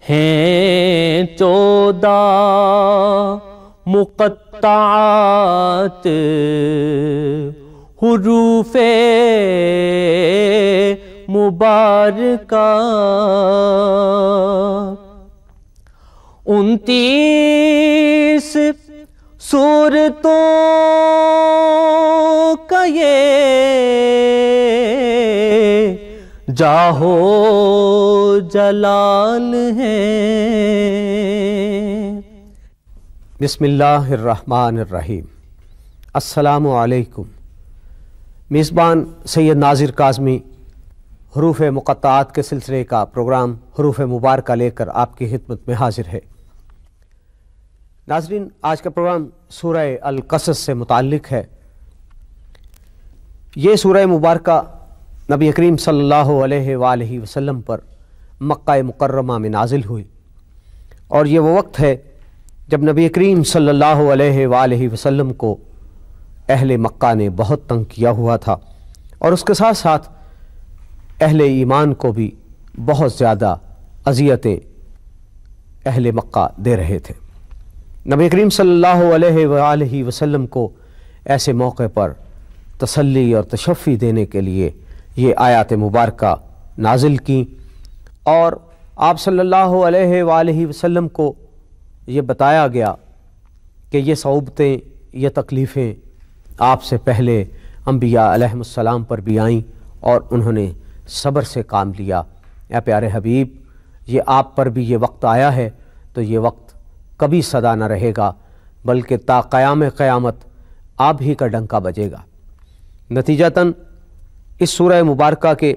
ہیں 14 مقطعات حروف مبارکہ، 29 سورتوں کا یہ جاہو جلال ہے۔ بسم اللہ الرحمن الرحیم۔ السلام علیکم۔ میزبان سید ناظر کاظمی حروف مقطعات کے سلسلے کا پروگرام حروف مبارکہ لے کر آپ کی خدمت میں حاضر ہے۔ ناظرین، آج کا پروگرام سورہ القصص سے متعلق ہے۔ یہ سورہ مبارکہ نبی کریم صلی اللہ علیہ وآلہ وسلم پر مکہ مکرمہ میں نازل ہوئی، اور یہ وہ وقت ہے جب نبی کریم صلی اللہ علیہ وآلہ وسلم کو اہل مکہ نے بہت تنگ کیا ہوا تھا، اور اس کے ساتھ ساتھ اہل ایمان کو بھی بہت زیادہ اذیتیں اہل مکہ دے رہے تھے۔ نبی کریم صلی اللہ علیہ وآلہ وسلم کو ایسے موقع پر تسلی اور تشفی دینے کے لیے یہ آیات مبارکہ نازل کی، اور آپ صلی اللہ علیہ وآلہ وسلم کو یہ بتایا گیا کہ یہ صعوبتیں، یہ تکلیفیں آپ سے پہلے انبیاء علیہم السلام پر بھی آئیں، اور انہوں نے صبر سے کام لیا۔ اے پیارے حبیب، یہ آپ پر بھی یہ وقت آیا ہے، تو یہ وقت کبھی سدا نہ رہے گا، بلکہ تا قیام قیامت آپ ہی کا ڈنکا بجے گا۔ نتیجتاً اس سورہ مبارکہ کے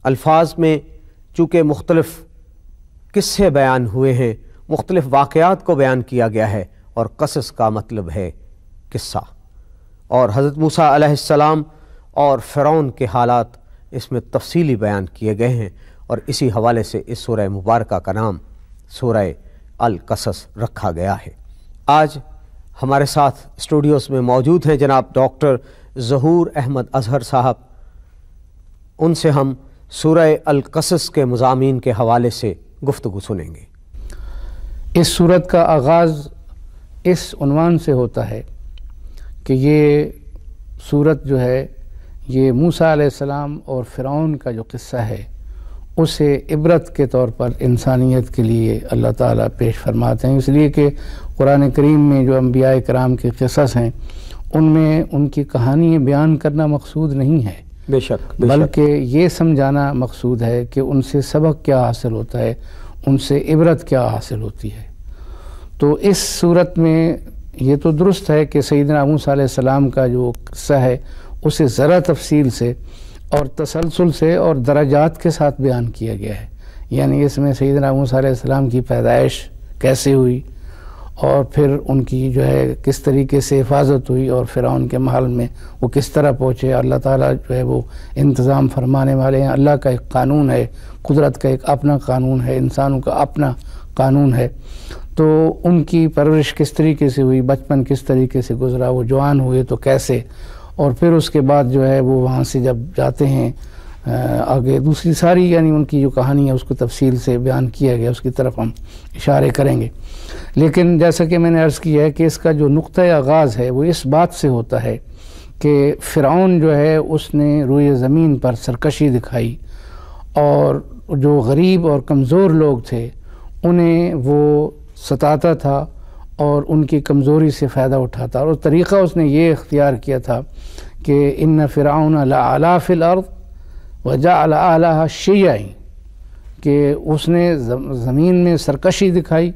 الفاظ میں چونکہ مختلف قصے بیان ہوئے ہیں، مختلف واقعات کو بیان کیا گیا ہے، اور قصص کا مطلب ہے قصہ، اور حضرت موسیٰ علیہ السلام اور فرعون کے حالات اس میں تفصیلی بیان کیے گئے ہیں، اور اسی حوالے سے اس سورہ مبارکہ کا نام سورہ القصص رکھا گیا ہے۔ آج ہمارے ساتھ اسٹوڈیوز میں موجود ہیں جناب ڈاکٹر ظہور احمد اظہر صاحب۔ ان سے ہم سورہ القصص کے مضامین کے حوالے سے گفتگو سنیں گے۔ اس سورت کا آغاز اس عنوان سے ہوتا ہے کہ یہ سورت جو ہے یہ موسیٰ علیہ السلام اور فرعون کا جو قصہ ہے اسے عبرت کے طور پر انسانیت کے لیے اللہ تعالیٰ پیش فرماتے ہیں، اس لیے کہ قرآن کریم میں جو انبیاء کرام کے قصص ہیں ان میں ان کی کہانی بیان کرنا مقصود نہیں ہے، بے شک بلکہ یہ سمجھانا مقصود ہے کہ ان سے سبق کیا حاصل ہوتا ہے، ان سے عبرت کیا حاصل ہوتی ہے۔ تو اس صورت میں یہ تو درست ہے کہ سیدنا موسیٰ علیہ السلام کا جو قصہ ہے اسے ذرا تفصیل سے اور تسلسل سے اور درجات کے ساتھ بیان کیا گیا ہے، یعنی اس میں سیدنا موسیٰ علیہ السلام کی پیدائش کیسے ہوئی، اور پھر ان کی جو ہے کس طریقے سے حفاظت ہوئی، اور فرعون کے محل میں وہ کس طرح پہنچے۔ اللہ تعالیٰ جو ہے وہ انتظام فرمانے والے ہیں، اللہ کا ایک قانون ہے، قدرت کا ایک اپنا قانون ہے، انسانوں کا اپنا قانون ہے۔ تو ان کی پرورش کس طریقے سے ہوئی، بچپن کس طریقے سے گزرا، وہ جوان ہوئے تو کیسے، اور پھر اس کے بعد جو ہے وہ وہاں سے جب جاتے ہیں آگے دوسری ساری یعنی ان کی جو کہانی ہے اس کو تفصیل سے بیان کیا گیا، اس کی طرف ہم اشارے کریں گے۔ لیکن جیسا کہ میں نے عرض کیا ہے کہ اس کا جو نقطۂ آغاز ہے وہ اس بات سے ہوتا ہے کہ فرعون جو ہے اس نے روئے زمین پر سرکشی دکھائی، اور جو غریب اور کمزور لوگ تھے انہیں وہ ستاتا تھا اور ان کی کمزوری سے فائدہ اٹھاتا، اور طریقہ اس نے یہ اختیار کیا تھا کہ ان فرعون لعلا فی الارض وجعل اہلہا شیعا، کہ اس نے زمین میں سرکشی دکھائی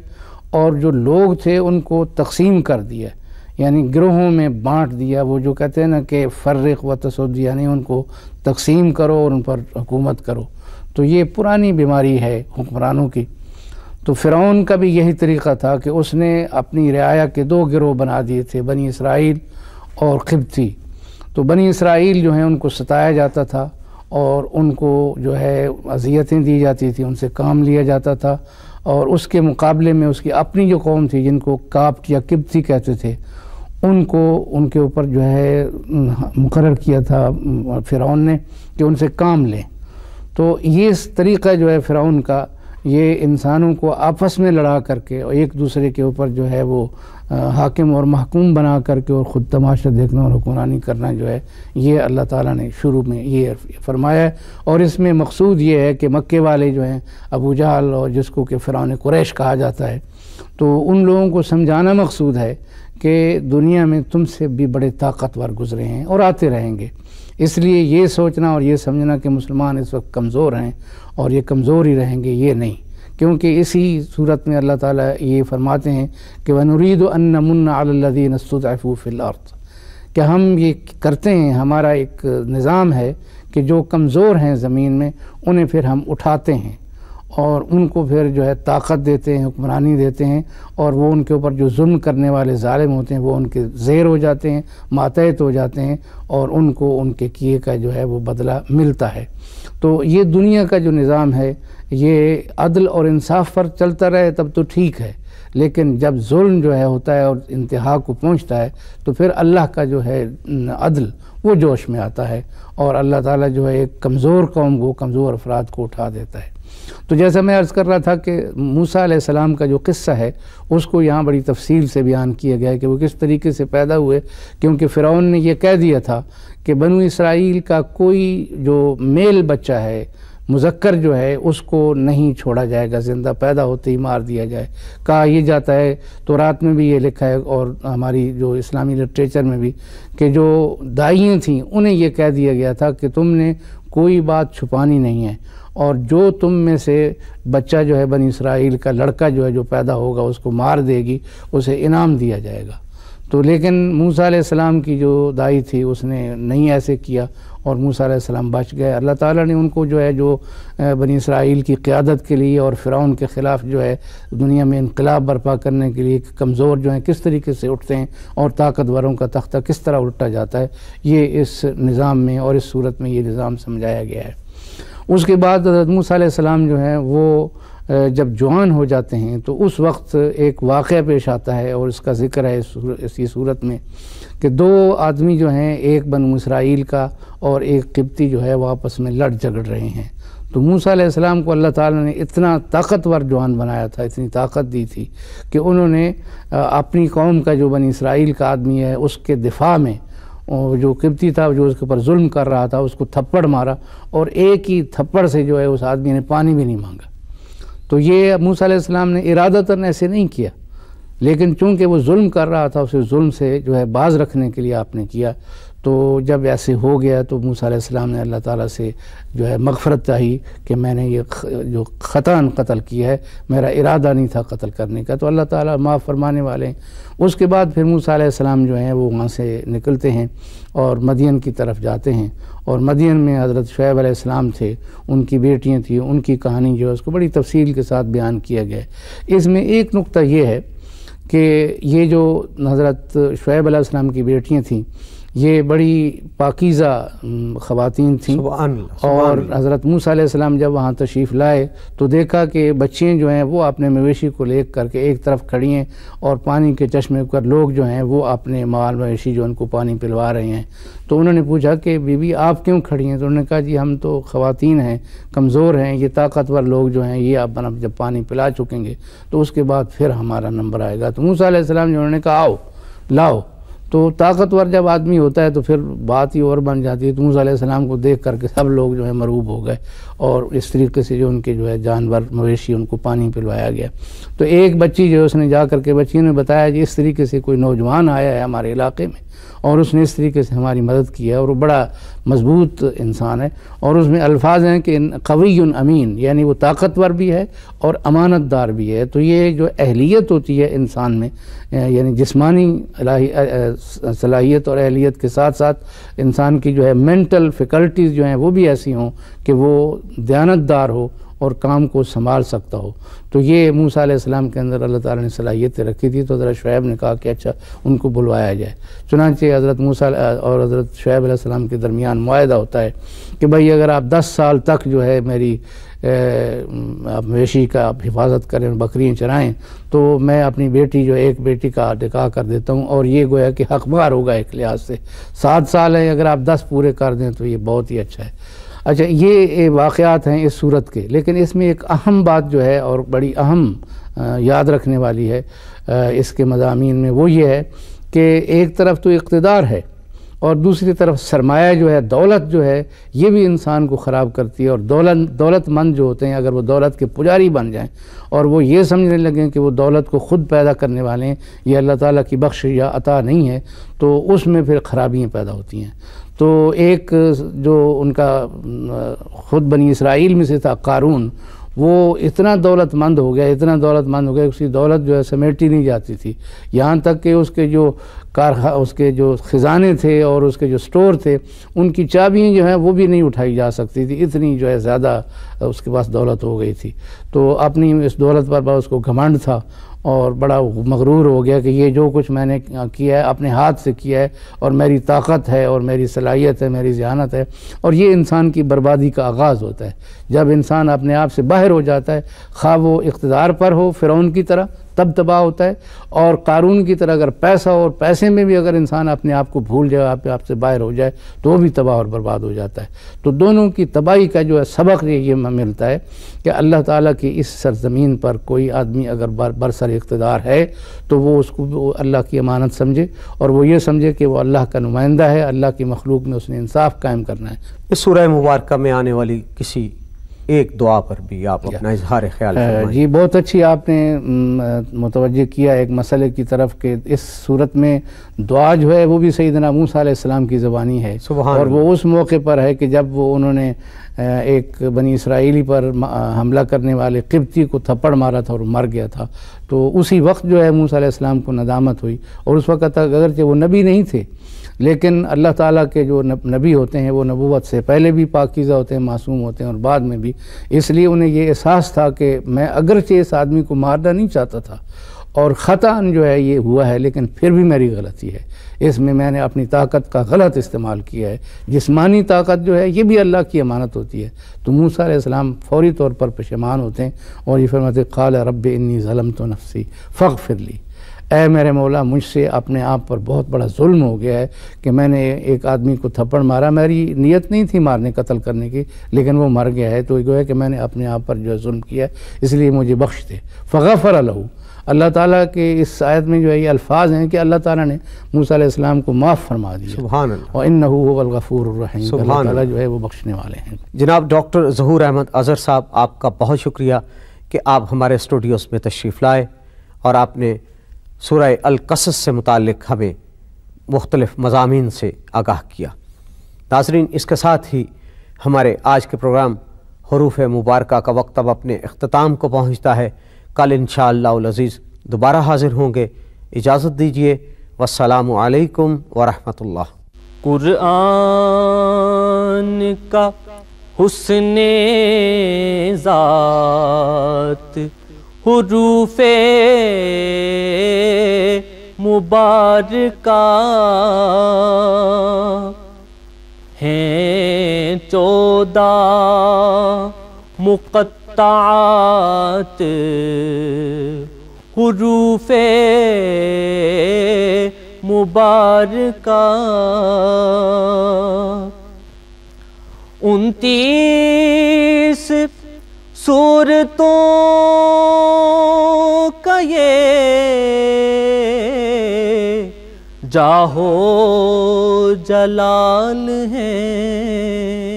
اور جو لوگ تھے ان کو تقسیم کر دیا، یعنی گروہوں میں بانٹ دیا۔ وہ جو کہتے ہیں نا کہ فرق و تصد، یعنی ان کو تقسیم کرو اور ان پر حکومت کرو، تو یہ پرانی بیماری ہے حکمرانوں کی۔ تو فرعون کا بھی یہی طریقہ تھا کہ اس نے اپنی رعایا کے 2 گروہ بنا دیے تھے، بنی اسرائیل اور قبطی۔ تو بنی اسرائیل جو ہیں ان کو ستایا جاتا تھا، اور ان کو جو ہے اذیتیں دی جاتی تھیں، ان سے کام لیا جاتا تھا، اور اس کے مقابلے میں اس کی اپنی جو قوم تھی جن کو کاپٹ یا قبطی کہتے تھے ان کو ان کے اوپر جو ہے مقرر کیا تھا فرعون نے کہ ان سے کام لیں۔ تو یہ طریقہ جو ہے فرعون کا یہ انسانوں کو آپس میں لڑا کر کے اور ایک دوسرے کے اوپر جو ہے وہ حاکم اور محکوم بنا کر کے اور خود تماشا دیکھنا اور حکمرانی کرنا جو ہے یہ اللہ تعالیٰ نے شروع میں یہ فرمایا ہے۔ اور اس میں مقصود یہ ہے کہ مکے والے جو ہیں ابو جہل اور جس کو کہ فرعون قریش کہا جاتا ہے، تو ان لوگوں کو سمجھانا مقصود ہے کہ دنیا میں تم سے بھی بڑے طاقتور گزرے ہیں اور آتے رہیں گے، اس لیے یہ سوچنا اور یہ سمجھنا کہ مسلمان اس وقت کمزور ہیں اور یہ کمزور ہی رہیں گے، یہ نہیں، کیونکہ اسی صورت میں اللہ تعالیٰ یہ فرماتے ہیں کہ وَنُرِيدُ أَن نَّمُنَّ عَلَى الَّذِينَ اسْتُضْعِفُوا فِي الْأَرْضِ، کہ ہم یہ کرتے ہیں، ہمارا ایک نظام ہے کہ جو کمزور ہیں زمین میں انہیں پھر ہم اٹھاتے ہیں اور ان کو پھر جو ہے طاقت دیتے ہیں، حکمرانی دیتے ہیں، اور وہ ان کے اوپر جو ظلم کرنے والے ظالم ہوتے ہیں وہ ان کے زیر ہو جاتے ہیں، ماتحت ہو جاتے ہیں، اور ان کو ان کے کیے کا جو ہے وہ بدلہ ملتا ہے۔ تو یہ دنیا کا جو نظام ہے یہ عدل اور انصاف پر چلتا رہے تب تو ٹھیک ہے، لیکن جب ظلم جو ہے ہوتا ہے اور انتہا کو پہنچتا ہے تو پھر اللہ کا جو ہے عدل وہ جوش میں آتا ہے، اور اللہ تعالیٰ جو ہے ایک کمزور قوم کو، کمزور افراد کو اٹھا دیتا ہے۔ تو جیسا میں عرض کر رہا تھا کہ موسیٰ علیہ السلام کا جو قصہ ہے اس کو یہاں بڑی تفصیل سے بیان کیا گیا ہے کہ وہ کس طریقے سے پیدا ہوئے، کیونکہ فرعون نے یہ کہہ دیا تھا کہ بنو اسرائیل کا کوئی جو میل بچہ ہے، مذکر جو ہے، اس کو نہیں چھوڑا جائے گا، زندہ پیدا ہوتے ہی مار دیا جائے۔ کہا یہ جاتا ہے، تورات میں بھی یہ لکھا ہے اور ہماری جو اسلامی لٹریچر میں بھی، کہ جو دائیاں تھیں انہیں یہ کہہ دیا گیا تھا کہ تم نے کوئی بات چھپانی نہیں ہے، اور جو تم میں سے بچہ جو ہے بنی اسرائیل کا لڑکا جو ہے جو پیدا ہوگا اس کو مار دے گی، اسے انعام دیا جائے گا۔ تو لیکن موسیٰ علیہ السلام کی جو دائی تھی اس نے نہیں ایسے کیا اور موسیٰ علیہ السلام بچ گئے۔ اللہ تعالیٰ نے ان کو جو ہے جو بنی اسرائیل کی قیادت کے لیے اور فرعون کے خلاف جو ہے دنیا میں انقلاب برپا کرنے کے لیے کمزور جو ہیں کس طریقے سے اٹھتے ہیں اور طاقتوروں کا تختہ کس طرح الٹا جاتا ہے، یہ اس نظام میں اور اس صورت میں یہ نظام سمجھایا گیا ہے۔ اس کے بعد حضرت موسیٰ علیہ السلام جو ہیں وہ جب جوان ہو جاتے ہیں تو اس وقت ایک واقعہ پیش آتا ہے اور اس کا ذکر ہے اسی صورت میں کہ دو آدمی جو ہیں، ایک بنو اسرائیل کا اور ایک قبطی جو ہے وہ آپس میں لڑ جھگڑ رہے ہیں۔ تو موسیٰ علیہ السلام کو اللہ تعالیٰ نے اتنا طاقتور جوان بنایا تھا، اتنی طاقت دی تھی کہ انہوں نے اپنی قوم کا جو بنی اسرائیل کا آدمی ہے اس کے دفاع میں جو قبطی تھا جو اس کے اوپر ظلم کر رہا تھا اس کو تھپڑ مارا، اور ایک ہی تھپڑ سے جو ہے اس آدمی نے پانی بھی نہیں مانگا۔ تو یہ موسیٰ علیہ السلام نے ارادتاً ایسے نہیں کیا، لیکن چونکہ وہ ظلم کر رہا تھا اسے ظلم سے جو ہے باز رکھنے کے لیے آپ نے کیا۔ تو جب ایسے ہو گیا تو موسیٰ علیہ السلام نے اللہ تعالیٰ سے جو ہے مغفرت چاہی کہ میں نے یہ جو خطاً قتل کیا ہے، میرا ارادہ نہیں تھا قتل کرنے کا، تو اللہ تعالیٰ معاف فرمانے والے ہیں۔ اس کے بعد پھر موسیٰ علیہ السلام جو ہیں وہ وہاں سے نکلتے ہیں اور مدین کی طرف جاتے ہیں، اور مدین میں حضرت شعیب علیہ السلام تھے، ان کی بیٹیاں تھیں، ان کی کہانی جو ہے اس کو بڑی تفصیل کے ساتھ بیان کیا گیا ہے۔ اس میں ایک نقطہ یہ ہے کہ یہ جو حضرت شعیب علیہ السلام کی بیٹیاں تھیں یہ بڑی پاکیزہ خواتین تھیں، اور حضرت موسیٰ علیہ السلام جب وہاں تشریف لائے تو دیکھا کہ بچیاں جو ہیں وہ اپنے مویشی کو لے کر کے ایک طرف کھڑی ہیں، اور پانی کے چشمے پر لوگ جو ہیں وہ اپنے مال مویشی جو ان کو پانی پلوا رہے ہیں۔ تو انہوں نے پوچھا کہ بی بی آپ کیوں کھڑی ہیں؟ تو انہوں نے کہا جی ہم تو خواتین ہیں، کمزور ہیں، یہ طاقتور لوگ جو ہیں یہ آپ جب پانی پلا چکیں گے تو اس کے بعد پھر ہمارا نمبر آئے گا۔ تو موسیٰ علیہ السلام جو انہوں نے کہا آؤ لاؤ، تو طاقتور جب آدمی ہوتا ہے تو پھر بات ہی اور بن جاتی ہے۔ تو موسیٰ علیہ السلام کو دیکھ کر کے سب لوگ جو ہے مرعوب ہو گئے، اور اس طریقے سے جو ان کے جو ہے جانور مویشی ان کو پانی پلوایا گیا۔ تو ایک بچی جو اس نے جا کر کے بچیوں نے بتایا جی اس طریقے سے کوئی نوجوان آیا ہے ہمارے علاقے میں اور اس نے اس طریقے سے ہماری مدد کی ہے، اور وہ بڑا مضبوط انسان ہے، اور اس میں الفاظ ہیں کہ قوی امین، یعنی وہ طاقتور بھی ہے اور امانت دار بھی ہے۔ تو یہ جو اہلیت ہوتی ہے انسان میں، یعنی جسمانی صلاحیت اور اہلیت کے ساتھ ساتھ انسان کی جو ہے مینٹل فیکلٹیز جو ہیں وہ بھی ایسی ہوں کہ وہ دیانت دار ہو اور کام کو سنبھال سکتا ہو۔ تو یہ موسیٰ علیہ السلام کے اندر اللہ تعالیٰ نے صلاحیتیں رکھی تھی۔ تو حضرت شعیب نے کہا کہ اچھا ان کو بلوایا جائے۔ چنانچہ حضرت موسیٰ اور حضرت شعیب علیہ السلام کے درمیان معاہدہ ہوتا ہے کہ بھائی اگر آپ 10 سال تک جو ہے میری مویشی کا آپ حفاظت کریں، بکریاں چرائیں، تو میں اپنی بیٹی جو ایک بیٹی کا نکاح کر دیتا ہوں، اور یہ گویا کہ حقدار ہوگا ایک لحاظ سے۔ 7 سال ہیں، اگر آپ 10 پورے کر دیں تو یہ بہت ہی اچھا ہے۔ اچھا، یہ واقعات ہیں اس صورت کے، لیکن اس میں ایک اہم بات جو ہے اور بڑی اہم یاد رکھنے والی ہے اس کے مضامین میں، وہ یہ ہے کہ ایک طرف تو اقتدار ہے اور دوسری طرف سرمایہ جو ہے، دولت جو ہے، یہ بھی انسان کو خراب کرتی ہے. اور دولت مند جو ہوتے ہیں اگر وہ دولت کے پجاری بن جائیں اور وہ یہ سمجھنے لگیں کہ وہ دولت کو خود پیدا کرنے والے ہیں، یہ اللہ تعالیٰ کی بخش یا عطا نہیں ہے، تو اس میں پھر خرابیاں پیدا ہوتی ہیں. تو ایک جو ان کا خود بنی اسرائیل میں سے تھا قارون، وہ اتنا دولت مند ہو گیا اس کی دولت جو ہے سمیٹی نہیں جاتی تھی، یہاں تک کہ اس کے جو خزانے تھے اور اس کے جو سٹور تھے ان کی چابیاں جو ہیں وہ بھی نہیں اٹھائی جا سکتی تھی، اتنی جو ہے زیادہ اس کے پاس دولت ہو گئی تھی. تو اپنی اس دولت پر اس کو گھمنڈ تھا اور بڑا مغرور ہو گیا کہ یہ جو کچھ میں نے کیا ہے اپنے ہاتھ سے کیا ہے اور میری طاقت ہے اور میری صلاحیت ہے، میری ذہانت ہے. اور یہ انسان کی بربادی کا آغاز ہوتا ہے جب انسان اپنے آپ سے باہر ہو جاتا ہے، خواہ وہ اقتدار پر ہو فرعون کی طرح تب تباہ ہوتا ہے، اور قارون کی طرح اگر پیسہ اور پیسے میں بھی اگر انسان اپنے آپ کو بھول جائے، آپ سے باہر ہو جائے تو وہ بھی تباہ اور برباد ہو جاتا ہے. تو دونوں کی تباہی کا جو ہے سبق یہ ملتا ہے کہ اللہ تعالیٰ کی اس سرزمین پر کوئی آدمی اگر برسر اقتدار ہے تو وہ اس کو اللہ کی امانت سمجھے اور وہ یہ سمجھے کہ وہ اللہ کا نمائندہ ہے، اللہ کی مخلوق میں اس نے انصاف قائم کرنا ہے. اس سورہ مبارکہ میں آنے والی کسی ایک دعا پر بھی آپ اپنا اظہار خیال فرمائیں. جی بہت اچھی آپ نے متوجہ کیا ایک مسئلے کی طرف کہ اس صورت میں دعا جو ہے وہ بھی سیدنا موسیٰ علیہ السلام کی زبانی ہے. اور وہ اس موقع پر ہے کہ جب انہوں نے ایک بنی اسرائیلی پر حملہ کرنے والے قبطی کو تھپڑ مارا تھا اور مر گیا تھا. تو اسی وقت جو ہے موسیٰ علیہ السلام کو ندامت ہوئی، اور اس وقت اگرچہ وہ نبی نہیں تھے لیکن اللہ تعالیٰ کے جو نبی ہوتے ہیں وہ نبوت سے پہلے بھی پاکیزہ ہوتے ہیں، معصوم ہوتے ہیں اور بعد میں بھی. اس لیے انہیں یہ احساس تھا کہ میں اگرچہ اس آدمی کو مارنا نہیں چاہتا تھا اور خطاً جو ہے یہ ہوا ہے، لیکن پھر بھی میری غلطی ہے، اس میں نے اپنی طاقت کا غلط استعمال کیا ہے. جسمانی طاقت جو ہے یہ بھی اللہ کی امانت ہوتی ہے. تو موسیٰ علیہ السلام فوری طور پر پشیمان ہوتے ہیں اور یہ فرماتے قال رب انی ظلمت نفسی فاغفر لی، اے میرے مولا مجھ سے اپنے آپ پر بہت بڑا ظلم ہو گیا ہے کہ میں نے ایک آدمی کو تھپڑ مارا، میری نیت نہیں تھی مارنے قتل کرنے کی لیکن وہ مر گیا ہے، تو یہ گویا کہ میں نے اپنے آپ پر جو ہے ظلم کیا ہے، اس لیے مجھے بخش دے. فغفر لہ، اللہ تعالیٰ کے اس آیت میں جو ہے یہ الفاظ ہیں کہ اللہ تعالیٰ نے موسیٰ علیہ السلام کو معاف فرما دیا. سبحان اللہ. وَإِنَّهُ هُوَ الْغَفُورُ الرَّحِيمُ، اللہ تعالیٰ جو ہے وہ بخشنے والے ہیں. جناب ڈاکٹر ظہور احمد اظہر صاحب، آپ کا بہت شکریہ کہ آپ ہمارے اسٹوڈیوز میں تشریف لائے اور آپ نے سورہ القصص سے متعلق ہمیں مختلف مضامین سے آگاہ کیا. ناظرین، اس کے ساتھ ہی ہمارے آج کے پروگرام حروف مبارکہ کا وقت اب اپنے اختتام کو پہنچتا ہے. کل انشاءاللہ العزیز دوبارہ حاضر ہوں گے. اجازت دیجیے. والسلام علیکم ورحمۃ اللہ. قرآن کا حسن ذات حروف مبارکہ ہیں 14 مقطعات حروف مبارکہ، 29 صورتوں کا یہ جاہو جلال ہے.